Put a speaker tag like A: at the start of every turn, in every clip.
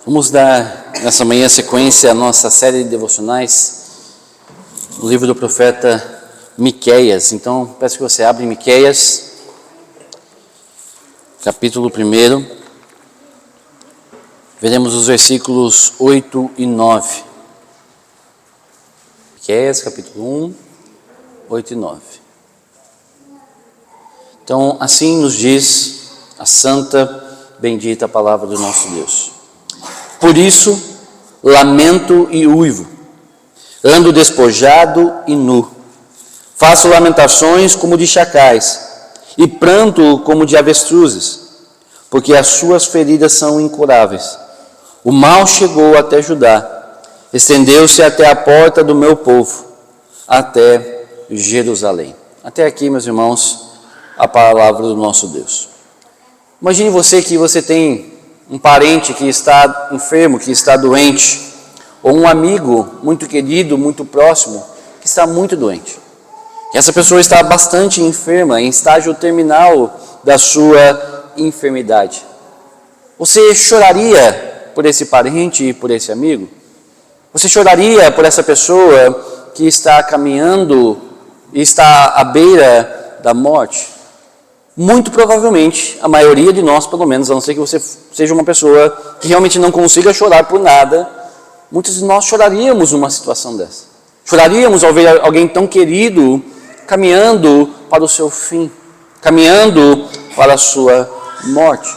A: Vamos dar nessa manhã sequência à nossa série de devocionais no livro do profeta Miqueias. Então, peço que você abra em Miqueias, capítulo 1. Veremos os versículos 8 e 9. Miqueias, capítulo 1, 8 e 9. Então, assim nos diz a santa, bendita palavra do nosso Deus. Por isso, lamento e uivo, ando despojado e nu, faço lamentações como de chacais, e pranto como de avestruzes, porque as suas feridas são incuráveis. O mal chegou até Judá, estendeu-se até a porta do meu povo, até Jerusalém. Até aqui, meus irmãos, a palavra do nosso Deus. Imagine que você tem um parente que está enfermo, que está doente, ou um amigo muito querido, muito próximo, que está muito doente. E essa pessoa está bastante enferma, em estágio terminal da sua enfermidade. Você choraria por esse parente e por esse amigo? Você choraria por essa pessoa que está caminhando e está à beira da morte? Muito provavelmente, a maioria de nós, pelo menos, a não ser que você seja uma pessoa que realmente não consiga chorar por nada, muitos de nós choraríamos numa situação dessa. Choraríamos ao ver alguém tão querido caminhando para o seu fim, caminhando para a sua morte.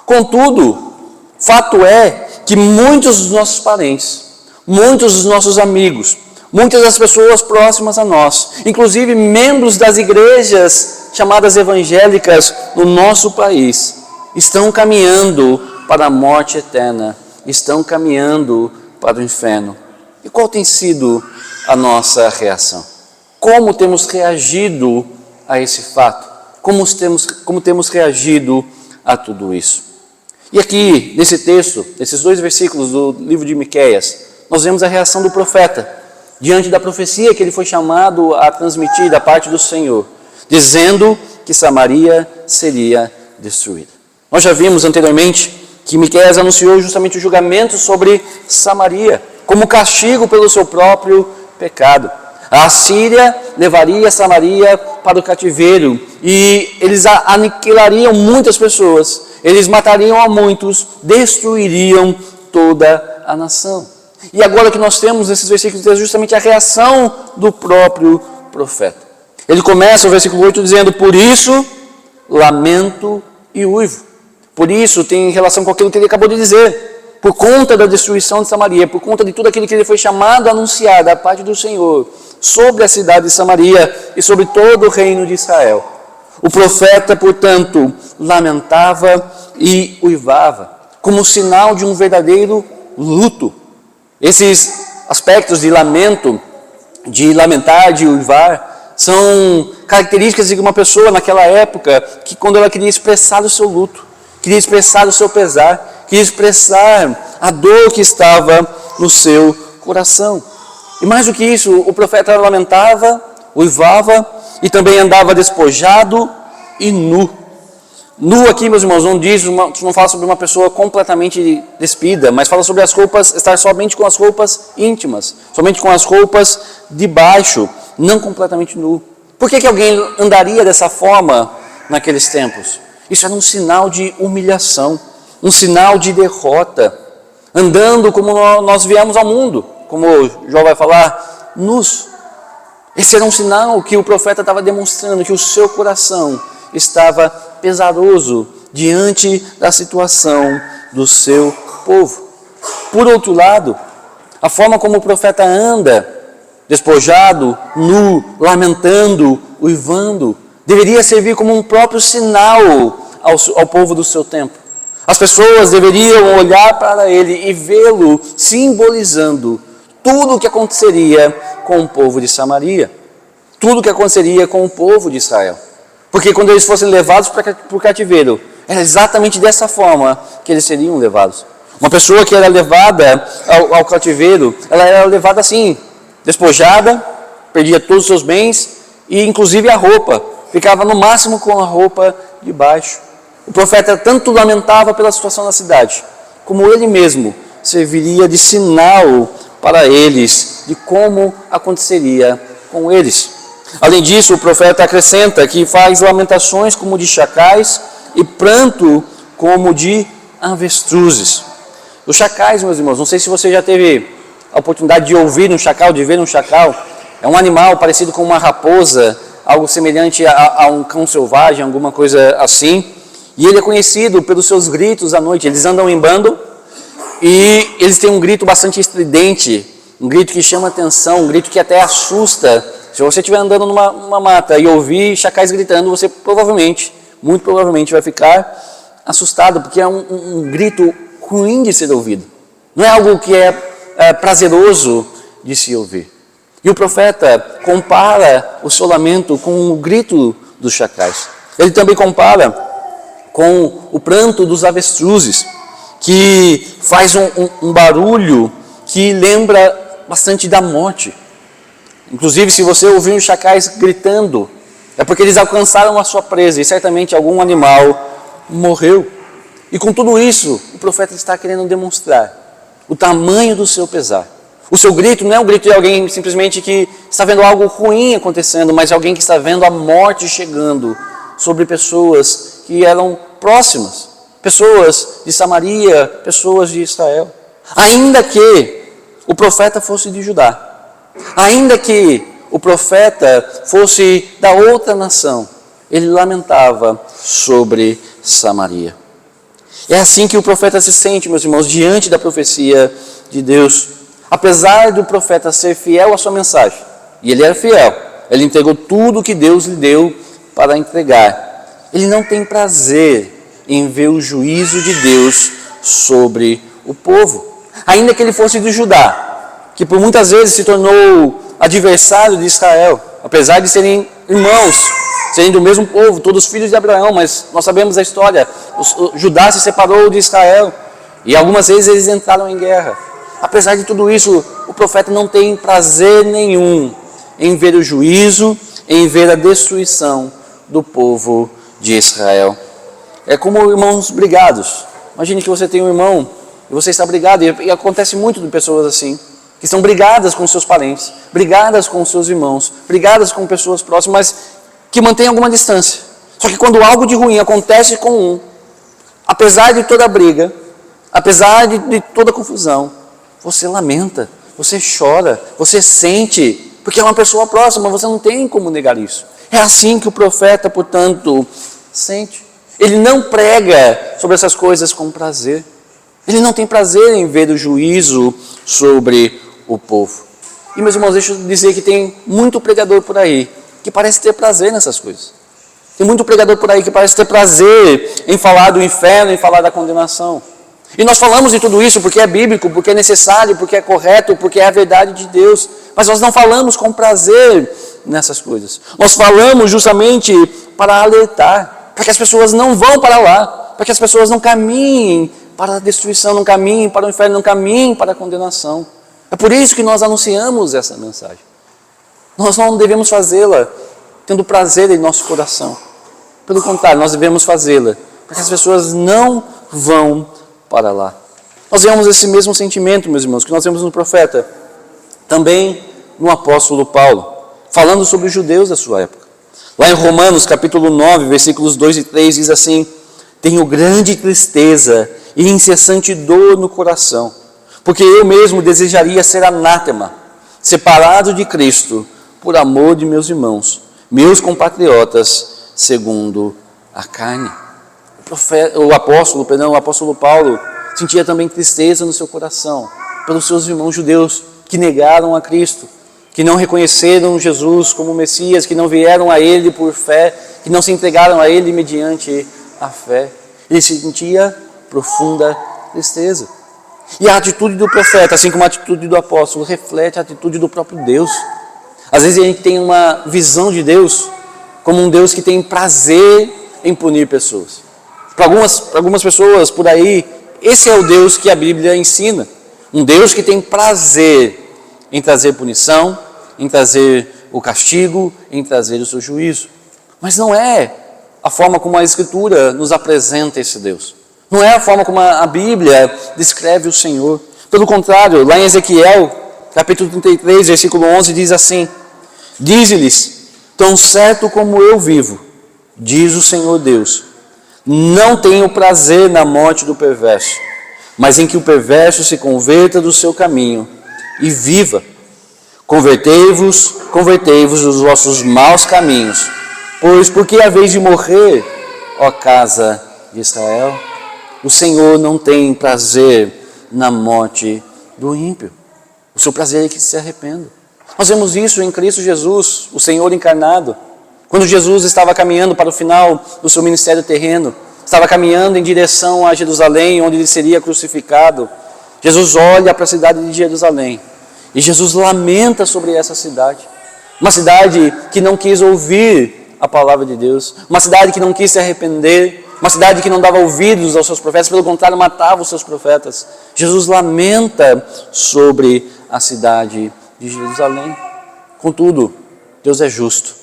A: Contudo, fato é que muitos dos nossos parentes, muitos dos nossos amigos, muitas das pessoas próximas a nós, inclusive membros das igrejas chamadas evangélicas no nosso país, estão caminhando para a morte eterna, estão caminhando para o inferno. E qual tem sido a nossa reação? Como temos reagido a esse fato? Como temos reagido a tudo isso? E aqui, nesse texto, nesses 2 versículos do livro de Miqueias, nós vemos a reação do profeta diante da profecia que ele foi chamado a transmitir da parte do Senhor, dizendo que Samaria seria destruída. Nós já vimos anteriormente que Miqueias anunciou justamente o julgamento sobre Samaria, como castigo pelo seu próprio pecado. A Assíria levaria Samaria para o cativeiro e eles aniquilariam muitas pessoas, eles matariam a muitos, destruiriam toda a nação. E agora que nós temos nesses versículos é justamente a reação do próprio profeta. Ele começa o versículo 8 dizendo: por isso, lamento e uivo. Por isso, tem relação com aquilo que ele acabou de dizer. Por conta da destruição de Samaria, por conta de tudo aquilo que ele foi chamado a anunciar da parte do Senhor sobre a cidade de Samaria e sobre todo o reino de Israel. O profeta, portanto, lamentava e uivava, como sinal de um verdadeiro luto. Esses aspectos de lamento, de lamentar, de uivar, são características de uma pessoa naquela época que quando ela queria expressar o seu luto, queria expressar o seu pesar, queria expressar a dor que estava no seu coração. E mais do que isso, o profeta lamentava, uivava e também andava despojado e nu. Nu aqui, meus irmãos, não fala sobre uma pessoa completamente despida, mas fala sobre as roupas, estar somente com as roupas íntimas, somente com as roupas de baixo, não completamente nu. Por que alguém andaria dessa forma naqueles tempos? Isso era um sinal de humilhação, um sinal de derrota, andando como nós viemos ao mundo, como João vai falar, nus. Esse era um sinal que o profeta estava demonstrando, que o seu coração estava pesaroso diante da situação do seu povo. Por outro lado, a forma como o profeta anda, despojado, nu, lamentando, uivando, deveria servir como um próprio sinal ao povo do seu tempo. As pessoas deveriam olhar para ele e vê-lo simbolizando tudo o que aconteceria com o povo de Samaria, tudo o que aconteceria com o povo de Israel. Porque quando eles fossem levados para o cativeiro, era exatamente dessa forma que eles seriam levados. Uma pessoa que era levada ao cativeiro, ela era levada assim, despojada, perdia todos os seus bens e inclusive a roupa. Ficava no máximo com a roupa de baixo. O profeta tanto lamentava pela situação da cidade, como ele mesmo serviria de sinal para eles de como aconteceria com eles. Além disso, o profeta acrescenta que faz lamentações como de chacais e pranto como de avestruzes. Os chacais, meus irmãos, não sei se você já teve a oportunidade de ouvir um chacal, de ver um chacal. É um animal parecido com uma raposa, algo semelhante a um cão selvagem, alguma coisa assim. E ele é conhecido pelos seus gritos à noite. Eles andam em bando e eles têm um grito bastante estridente, um grito que chama atenção, um grito que até assusta. Se você estiver andando numa mata e ouvir chacais gritando, você provavelmente, muito provavelmente, vai ficar assustado, porque é um grito ruim de ser ouvido. Não é algo que é prazeroso de se ouvir. E o profeta compara o seu lamento com o grito dos chacais. Ele também compara com o pranto dos avestruzes, que faz um barulho que lembra bastante da morte. Inclusive, se você ouvir os chacais gritando, é porque eles alcançaram a sua presa e certamente algum animal morreu. E com tudo isso, o profeta está querendo demonstrar o tamanho do seu pesar. O seu grito não é um grito de alguém simplesmente que está vendo algo ruim acontecendo, mas alguém que está vendo a morte chegando sobre pessoas que eram próximas, pessoas de Samaria, pessoas de Israel. Ainda que o profeta fosse de Judá, ainda que o profeta fosse da outra nação, ele lamentava sobre Samaria. É assim que o profeta se sente, meus irmãos, diante da profecia de Deus. Apesar do profeta ser fiel à sua mensagem, e ele era fiel, ele entregou tudo o que Deus lhe deu para entregar, ele não tem prazer em ver o juízo de Deus sobre o povo. Ainda que ele fosse de Judá, que por muitas vezes se tornou adversário de Israel, apesar de serem irmãos, serem do mesmo povo, todos filhos de Abraão, mas nós sabemos a história, Judá se separou de Israel, e algumas vezes eles entraram em guerra. Apesar de tudo isso, o profeta não tem prazer nenhum em ver o juízo, em ver a destruição do povo de Israel. É como irmãos brigados. Imagine que você tem um irmão e você está brigado, e acontece muito de pessoas assim, que estão brigadas com seus parentes, brigadas com seus irmãos, brigadas com pessoas próximas, mas que mantêm alguma distância. Só que quando algo de ruim acontece com um, apesar de toda a briga, apesar de toda a confusão, você lamenta, você chora, você sente, porque é uma pessoa próxima, você não tem como negar isso. É assim que o profeta, portanto, sente. Ele não prega sobre essas coisas com prazer. Ele não tem prazer em ver o juízo sobre o povo. E, meus irmãos, deixa eu dizer que tem muito pregador por aí que parece ter prazer nessas coisas. Tem muito pregador por aí que parece ter prazer em falar do inferno, em falar da condenação. E nós falamos de tudo isso porque é bíblico, porque é necessário, porque é correto, porque é a verdade de Deus. Mas nós não falamos com prazer nessas coisas. Nós falamos justamente para alertar, para que as pessoas não vão para lá, para que as pessoas não caminhem para a destruição, não caminhem para o inferno, não caminhem para a condenação. É por isso que nós anunciamos essa mensagem. Nós não devemos fazê-la tendo prazer em nosso coração. Pelo contrário, nós devemos fazê-la para que as pessoas não vão para lá. Nós vemos esse mesmo sentimento, meus irmãos, que nós vemos no profeta, também no apóstolo Paulo, falando sobre os judeus da sua época. Lá em Romanos, capítulo 9, versículos 2 e 3, diz assim: tenho grande tristeza e incessante dor no coração, porque eu mesmo desejaria ser anátema, separado de Cristo, por amor de meus irmãos, meus compatriotas, segundo a carne. O apóstolo Paulo sentia também tristeza no seu coração pelos seus irmãos judeus que negaram a Cristo, que não reconheceram Jesus como Messias, que não vieram a Ele por fé, que não se entregaram a Ele mediante a fé. Ele sentia profunda tristeza. E a atitude do profeta, assim como a atitude do apóstolo, reflete a atitude do próprio Deus. Às vezes a gente tem uma visão de Deus como um Deus que tem prazer em punir pessoas. Para algumas pessoas por aí, esse é o Deus que a Bíblia ensina. Um Deus que tem prazer em trazer punição, em trazer o castigo, em trazer o seu juízo. Mas não é a forma como a Escritura nos apresenta esse Deus. Não é a forma como a Bíblia descreve o Senhor. Pelo contrário, lá em Ezequiel, capítulo 33, versículo 11, diz assim: dize-lhes, tão certo como eu vivo, diz o Senhor Deus, não tenho prazer na morte do perverso, mas em que o perverso se converta do seu caminho e viva. Convertei-vos dos vossos maus caminhos, pois porque a vez de morrer, ó casa de Israel, o Senhor não tem prazer na morte do ímpio. O seu prazer é que se arrependa. Nós vemos isso em Cristo Jesus, o Senhor encarnado. Quando Jesus estava caminhando para o final do seu ministério terreno, estava caminhando em direção a Jerusalém, onde ele seria crucificado. Jesus olha para a cidade de Jerusalém e Jesus lamenta sobre essa cidade. Uma cidade que não quis ouvir a palavra de Deus, uma cidade que não quis se arrepender, uma cidade que não dava ouvidos aos seus profetas, pelo contrário, matava os seus profetas. Jesus lamenta sobre a cidade de Jerusalém. Contudo, Deus é justo.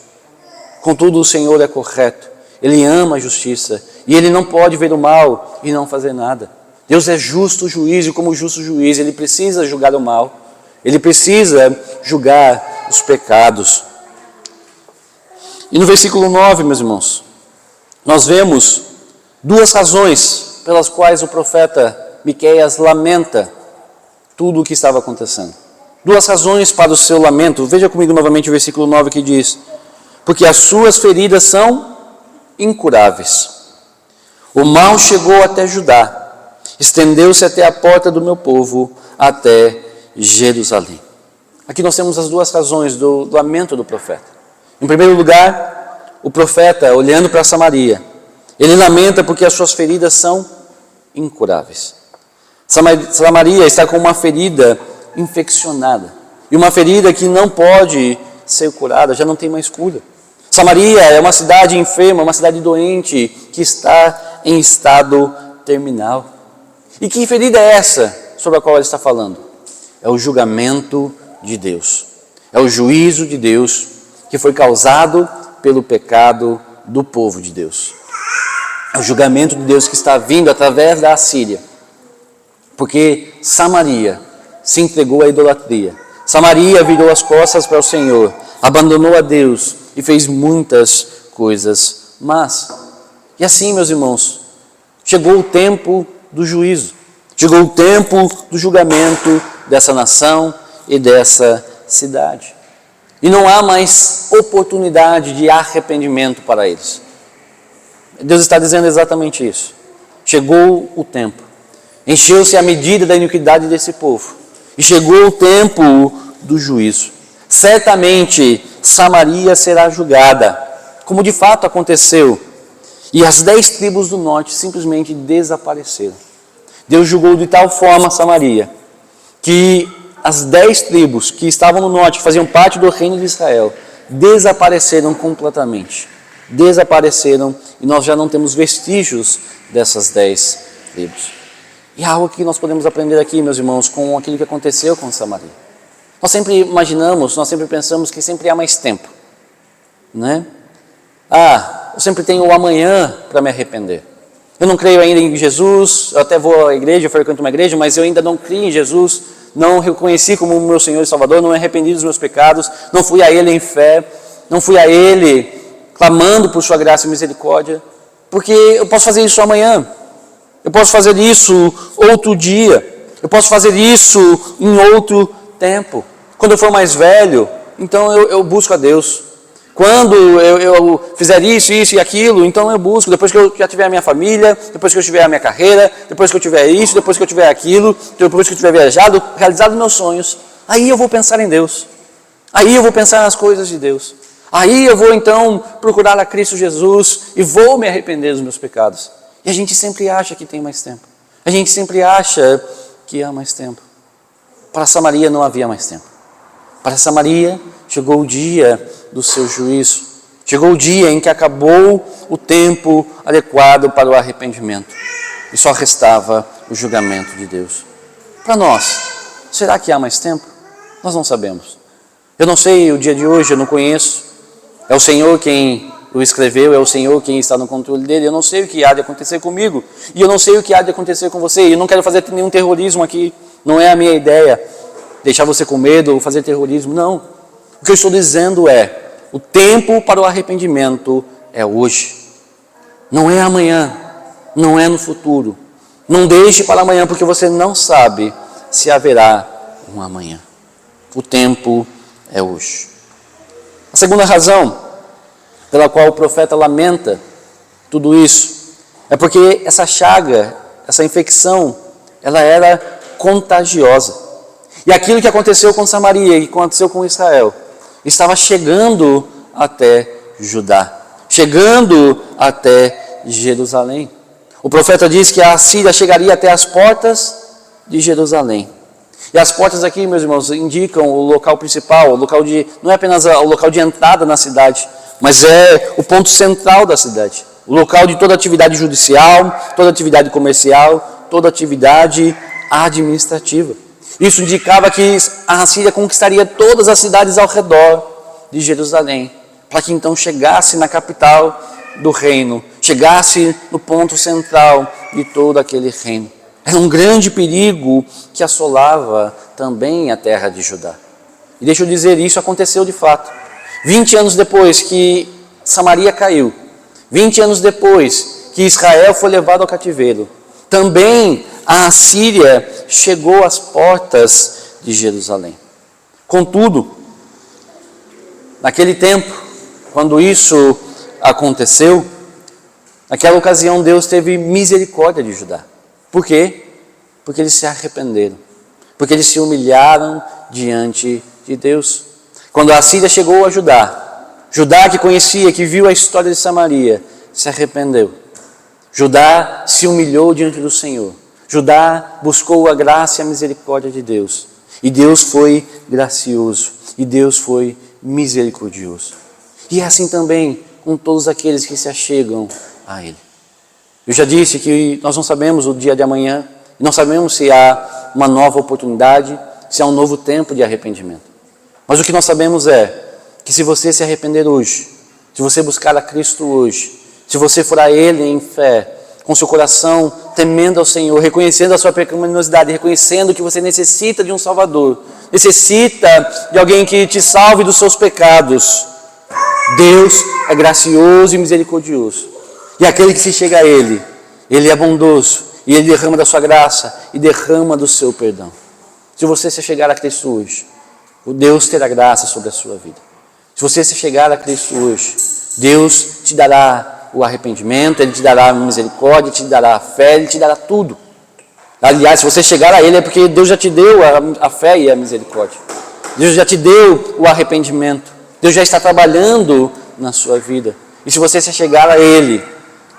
A: Contudo, o Senhor é correto. Ele ama a justiça e Ele não pode ver o mal e não fazer nada. Deus é justo juiz e como justo juiz, Ele precisa julgar o mal. Ele precisa julgar os pecados. E no versículo 9, meus irmãos, nós vemos duas razões pelas quais o profeta Miqueias lamenta tudo o que estava acontecendo. Duas razões para o seu lamento. Veja comigo novamente o versículo 9 que diz: porque as suas feridas são incuráveis. O mal chegou até Judá, estendeu-se até a porta do meu povo, até Jerusalém. Aqui nós temos as duas razões do lamento do profeta. Em primeiro lugar, o profeta, olhando para Samaria, ele lamenta porque as suas feridas são incuráveis. Samaria está com uma ferida infeccionada, e uma ferida que não pode ser curada, já não tem mais cura. Samaria é uma cidade enferma, uma cidade doente, que está em estado terminal. E que ferida é essa sobre a qual ele está falando? É o julgamento de Deus. É o juízo de Deus que foi causado pelo pecado do povo de Deus. É o julgamento de Deus que está vindo através da Assíria. Porque Samaria se entregou à idolatria. Samaria virou as costas para o Senhor, abandonou a Deus e fez muitas coisas más. E assim, meus irmãos, chegou o tempo do juízo. Chegou o tempo do julgamento dessa nação e dessa cidade. E não há mais oportunidade de arrependimento para eles. Deus está dizendo exatamente isso. Chegou o tempo. Encheu-se a medida da iniquidade desse povo. E chegou o tempo do juízo. Certamente Samaria será julgada, como de fato aconteceu. E as 10 tribos do norte simplesmente desapareceram. Deus julgou de tal forma Samaria, que as 10 tribos que estavam no norte, que faziam parte do reino de Israel, desapareceram completamente. Desapareceram e nós já não temos vestígios dessas 10 tribos. E há algo que nós podemos aprender aqui, meus irmãos, com aquilo que aconteceu com Samaria. Nós sempre imaginamos, nós sempre pensamos que sempre há mais tempo, né? Eu sempre tenho o amanhã para me arrepender. Eu não creio ainda em Jesus, eu até vou à igreja, eu frequento uma igreja, mas eu ainda não creio em Jesus, não reconheci como meu Senhor e Salvador, não me arrependi dos meus pecados, não fui a Ele em fé, não fui a Ele clamando por sua graça e misericórdia, porque eu posso fazer isso amanhã, eu posso fazer isso outro dia, eu posso fazer isso em outro tempo. Quando eu for mais velho, então eu busco a Deus. Quando eu fizer isso e aquilo, então eu busco. Depois que eu já tiver a minha família, depois que eu tiver a minha carreira, depois que eu tiver isso, depois que eu tiver aquilo, depois que eu tiver viajado, realizado meus sonhos, aí eu vou pensar em Deus. Aí eu vou pensar nas coisas de Deus. Aí eu vou então procurar a Cristo Jesus e vou me arrepender dos meus pecados. E a gente sempre acha que tem mais tempo. A gente sempre acha que há mais tempo. Para Samaria não havia mais tempo. Para Samaria chegou o dia do seu juízo. Chegou o dia em que acabou o tempo adequado para o arrependimento. E só restava o julgamento de Deus. Para nós, será que há mais tempo? Nós não sabemos. Eu não sei o dia de hoje, eu não conheço. É o Senhor quem o escreveu, é o Senhor quem está no controle dele. Eu não sei o que há de acontecer comigo, e eu não sei o que há de acontecer com você. E eu não quero fazer nenhum terrorismo aqui, não é a minha ideia, deixar você com medo ou fazer terrorismo, não. O que eu estou dizendo é, o tempo para o arrependimento é hoje, não é amanhã, não é no futuro. Não deixe para amanhã, porque você não sabe se haverá um amanhã. O tempo é hoje. A segunda razão pela qual o profeta lamenta tudo isso é porque essa chaga, essa infecção, ela era contagiosa. E aquilo que aconteceu com Samaria e aconteceu com Israel estava chegando até Judá, chegando até Jerusalém. O profeta diz que a Assíria chegaria até as portas de Jerusalém. E as portas aqui, meus irmãos, indicam o local principal, o local de, não é apenas o local de entrada na cidade, mas é o ponto central da cidade. O local de toda atividade judicial, toda atividade comercial, toda atividade administrativa. Isso indicava que a Assíria conquistaria todas as cidades ao redor de Jerusalém, para que então chegasse na capital do reino, chegasse no ponto central de todo aquele reino. Era um grande perigo que assolava também a terra de Judá. E deixa eu dizer, isso aconteceu de fato. 20 anos depois que Samaria caiu, 20 anos depois que Israel foi levado ao cativeiro, também a Assíria chegou às portas de Jerusalém. Contudo, naquele tempo, quando isso aconteceu, naquela ocasião Deus teve misericórdia de Judá. Por quê? Porque eles se arrependeram, porque eles se humilharam diante de Deus. Quando a Assíria chegou a Judá, Judá que conhecia, que viu a história de Samaria, se arrependeu. Judá se humilhou diante do Senhor. Judá buscou a graça e a misericórdia de Deus. E Deus foi gracioso. E Deus foi misericordioso. E é assim também com todos aqueles que se achegam a Ele. Eu já disse que nós não sabemos o dia de amanhã. Não sabemos se há uma nova oportunidade, se há um novo tempo de arrependimento. Mas o que nós sabemos é que se você se arrepender hoje, se você buscar a Cristo hoje, se você for a Ele em fé, com seu coração temendo ao Senhor, reconhecendo a sua pecaminosidade, reconhecendo que você necessita de um Salvador, necessita de alguém que te salve dos seus pecados, Deus é gracioso e misericordioso. E aquele que se chega a Ele, Ele é bondoso, e Ele derrama da sua graça e derrama do seu perdão. Se você se chegar a Cristo hoje, o Deus terá graça sobre a sua vida. Se você se chegar a Cristo hoje, Deus te dará o arrependimento, Ele te dará a misericórdia, Ele te dará a fé, Ele te dará tudo. Aliás, se você chegar a Ele é porque Deus já te deu a fé e a misericórdia. Deus já te deu o arrependimento. Deus já está trabalhando na sua vida. E se você se chegar a Ele,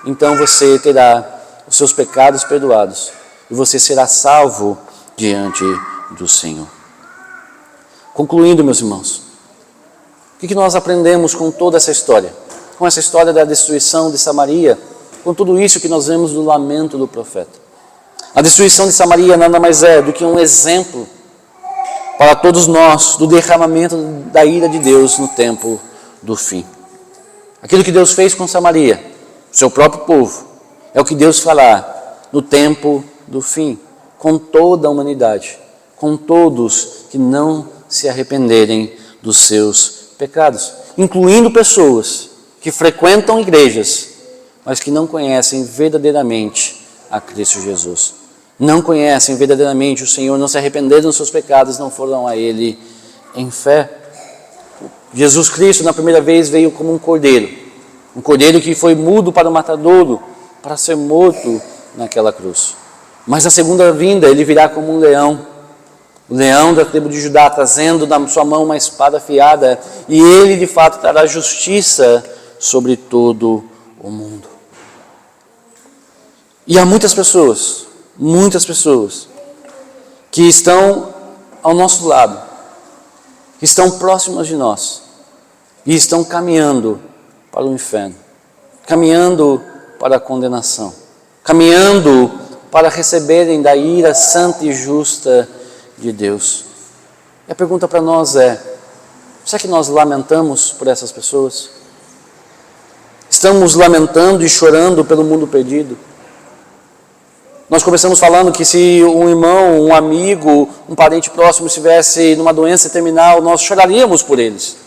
A: então você terá os seus pecados perdoados e você será salvo diante do Senhor. Concluindo, meus irmãos, o que nós aprendemos com toda essa história? Com essa história da destruição de Samaria, com tudo isso que nós vemos do lamento do profeta. A destruição de Samaria nada mais é do que um exemplo para todos nós do derramamento da ira de Deus no tempo do fim. Aquilo que Deus fez com Samaria, seu próprio povo, é o que Deus fará no tempo do fim, com toda a humanidade, com todos que não se arrependerem dos seus pecados, incluindo pessoas que frequentam igrejas, mas que não conhecem verdadeiramente a Cristo Jesus. Não conhecem verdadeiramente o Senhor, não se arrependeram dos seus pecados, não foram a Ele em fé. Jesus Cristo, na primeira vez, veio como um cordeiro que foi mudo para o matadouro, para ser morto naquela cruz. Mas na segunda vinda, Ele virá como um leão, o leão da tribo de Judá, trazendo na sua mão uma espada afiada, e Ele, de fato, trará justiça sobre todo o mundo. E há muitas pessoas que estão ao nosso lado, que estão próximas de nós e estão caminhando para o inferno, caminhando para a condenação, caminhando para receberem da ira santa e justa de Deus. E a pergunta para nós é: será que nós lamentamos por essas pessoas? estamos lamentando e chorando pelo mundo perdido. Nós começamos falando que se um irmão, um amigo, um parente próximo estivesse numa doença terminal, nós choraríamos por eles.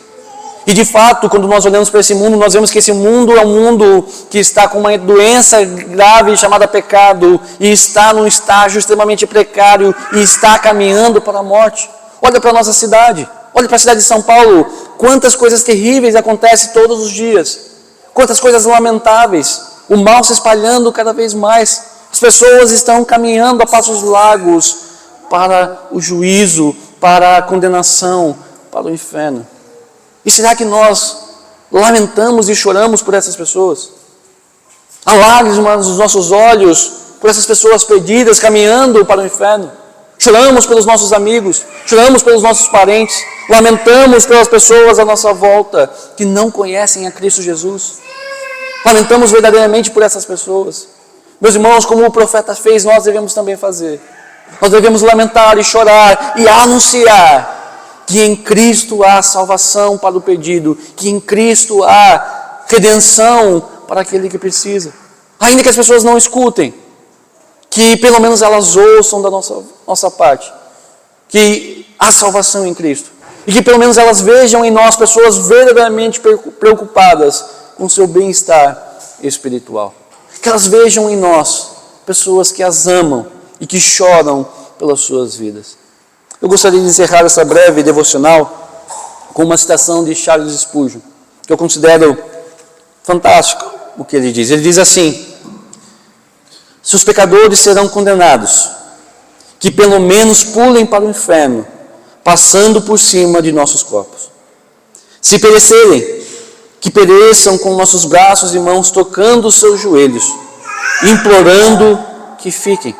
A: E de fato, quando nós olhamos para esse mundo, nós vemos que esse mundo é um mundo que está com uma doença grave chamada pecado e está num estágio extremamente precário e está caminhando para a morte. Olha para a nossa cidade, olha para a cidade de São Paulo, quantas coisas terríveis acontecem todos os dias, quantas coisas lamentáveis, o mal se espalhando cada vez mais. As pessoas estão caminhando a passos largos para o juízo, para a condenação, para o inferno. E será que nós lamentamos e choramos por essas pessoas? Há lágrimas nos nossos olhos por essas pessoas perdidas, caminhando para o inferno. Choramos pelos nossos amigos, choramos pelos nossos parentes, lamentamos pelas pessoas à nossa volta que não conhecem a Cristo Jesus. Lamentamos verdadeiramente por essas pessoas. Meus irmãos, como o profeta fez, nós devemos também fazer. Nós devemos lamentar e chorar e anunciar que em Cristo há salvação para o perdido, que em Cristo há redenção para aquele que precisa. Ainda que as pessoas não escutem, que pelo menos elas ouçam da nossa parte, que há salvação em Cristo. E que pelo menos elas vejam em nós pessoas verdadeiramente preocupadas com o seu bem-estar espiritual. Que elas vejam em nós pessoas que as amam e que choram pelas suas vidas. Eu gostaria de encerrar essa breve devocional com uma citação de Charles Spurgeon, que eu considero fantástico o que ele diz. Ele diz assim: se os pecadores serão condenados, que pelo menos pulem para o inferno, passando por cima de nossos corpos. Se perecerem, que pereçam com nossos braços e mãos tocando os seus joelhos, implorando que fiquem.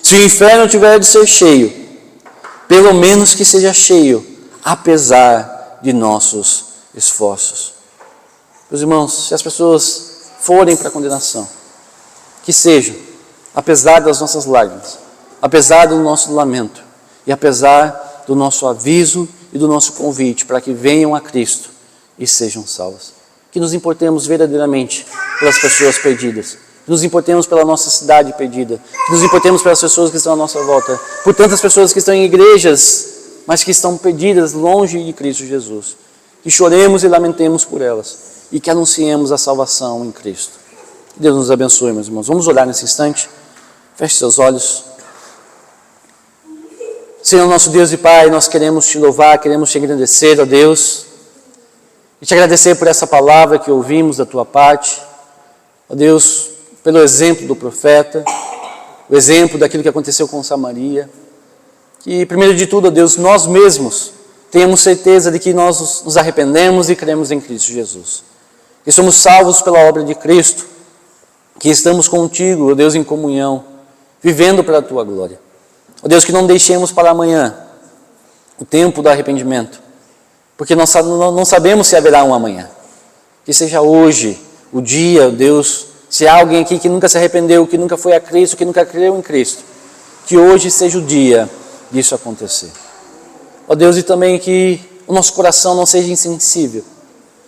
A: Se o inferno tiver de ser cheio, pelo menos que seja cheio, apesar de nossos esforços. Meus irmãos, se as pessoas forem para a condenação, que sejam, apesar das nossas lágrimas, apesar do nosso lamento e apesar do nosso aviso e do nosso convite para que venham a Cristo e sejam salvas. Que nos importemos verdadeiramente pelas pessoas perdidas, que nos importemos pela nossa cidade perdida, que nos importemos pelas pessoas que estão à nossa volta, por tantas pessoas que estão em igrejas, mas que estão perdidas longe de Cristo Jesus. Que choremos e lamentemos por elas e que anunciemos a salvação em Cristo. Deus nos abençoe, meus irmãos. Vamos orar nesse instante. Feche seus olhos. Senhor, nosso Deus e Pai, nós queremos te louvar, queremos te agradecer, ó Deus, e te agradecer por essa palavra que ouvimos da tua parte, ó Deus, pelo exemplo do profeta, o exemplo daquilo que aconteceu com Samaria. Que, primeiro de tudo, ó Deus, nós mesmos tenhamos certeza de que nós nos arrependemos e cremos em Cristo Jesus. Que somos salvos pela obra de Cristo, que estamos contigo, ó Deus, em comunhão, vivendo para a tua glória. Ó Deus, que não deixemos para amanhã o tempo do arrependimento, porque nós não sabemos se haverá um amanhã. Que seja hoje o dia, Deus, se há alguém aqui que nunca se arrependeu, que nunca foi a Cristo, que nunca creu em Cristo, que hoje seja o dia disso acontecer. Ó Deus, e também que o nosso coração não seja insensível,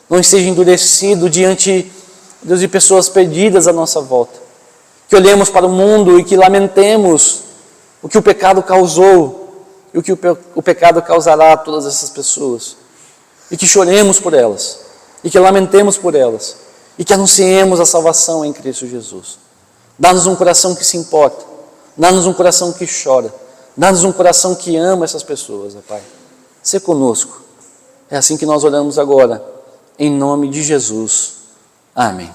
A: não esteja endurecido diante, Deus, de pessoas perdidas à nossa volta. Que olhemos para o mundo e que lamentemos o que o pecado causou e o que o pecado causará a todas essas pessoas. E que choremos por elas, e que lamentemos por elas, e que anunciemos a salvação em Cristo Jesus. Dá-nos um coração que se importa, dá-nos um coração que chora, dá-nos um coração que ama essas pessoas, ó Pai. Sê conosco. É assim que nós oramos agora, em nome de Jesus. Amém.